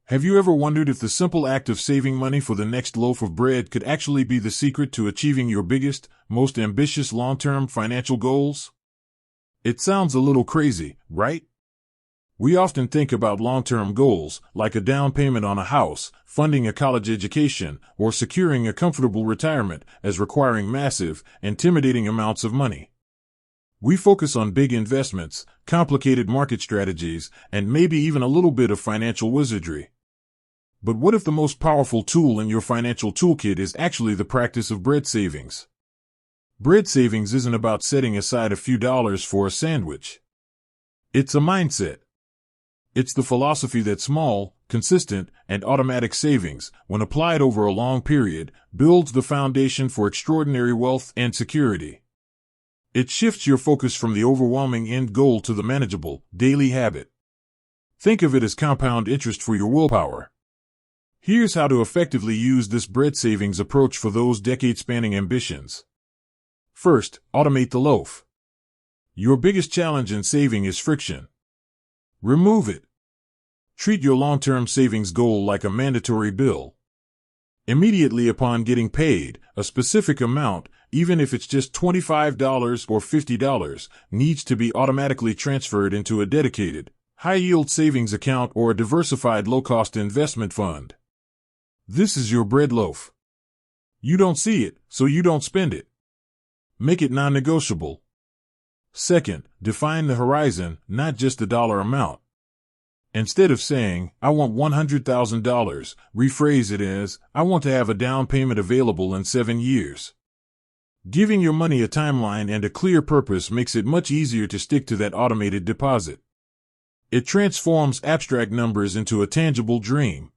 Have you ever wondered if the simple act of saving money for the next loaf of bread could actually be the secret to achieving your biggest, most ambitious long-term financial goals? It sounds a little crazy, right? We often think about long-term goals, like a down payment on a house, funding a college education, or securing a comfortable retirement, as requiring massive, intimidating amounts of money. We focus on big investments, complicated market strategies, and maybe even a little bit of financial wizardry. But what if the most powerful tool in your financial toolkit is actually the practice of bread savings? Bread savings isn't about setting aside a few dollars for a sandwich. It's a mindset. It's the philosophy that small, consistent, and automatic savings, when applied over a long period, builds the foundation for extraordinary wealth and security. It shifts your focus from the overwhelming end goal to the manageable, daily habit. Think of it as compound interest for your willpower. Here's how to effectively use this bread savings approach for those decade-spanning ambitions. First, automate the loaf. Your biggest challenge in saving is friction. Remove it. Treat your long-term savings goal like a mandatory bill. Immediately upon getting paid, a specific amount, even if it's just $25 or $50, needs to be automatically transferred into a dedicated, high-yield savings account or a diversified low-cost investment fund. This is your bread loaf. You don't see it, so you don't spend it. Make it non-negotiable. Second, define the horizon, not just the dollar amount. Instead of saying, "I want $100,000, rephrase it as, "I want to have a down payment available in 7 years." Giving your money a timeline and a clear purpose makes it much easier to stick to that automated deposit. It transforms abstract numbers into a tangible dream.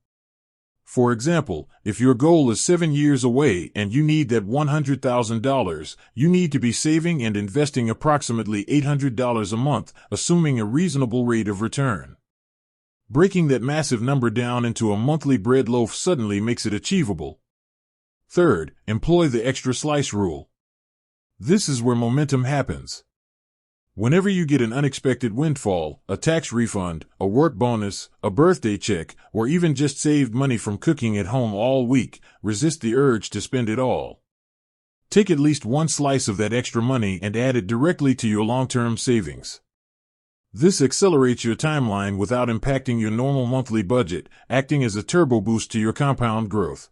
For example, if your goal is 7 years away and you need that $100,000, you need to be saving and investing approximately $800 a month, assuming a reasonable rate of return. Breaking that massive number down into a monthly bread loaf suddenly makes it achievable. Third, employ the extra slice rule. This is where momentum happens. Whenever you get an unexpected windfall, a tax refund, a work bonus, a birthday check, or even just saved money from cooking at home all week, resist the urge to spend it all. Take at least one slice of that extra money and add it directly to your long-term savings. This accelerates your timeline without impacting your normal monthly budget, acting as a turbo boost to your compound growth.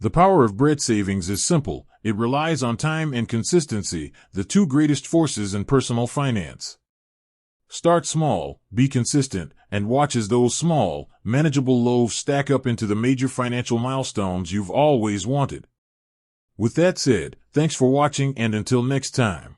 The power of bread savings is simple. It relies on time and consistency, the two greatest forces in personal finance. Start small, be consistent, and watch as those small, manageable loaves stack up into the major financial milestones you've always wanted. With that said, thanks for watching, and until next time.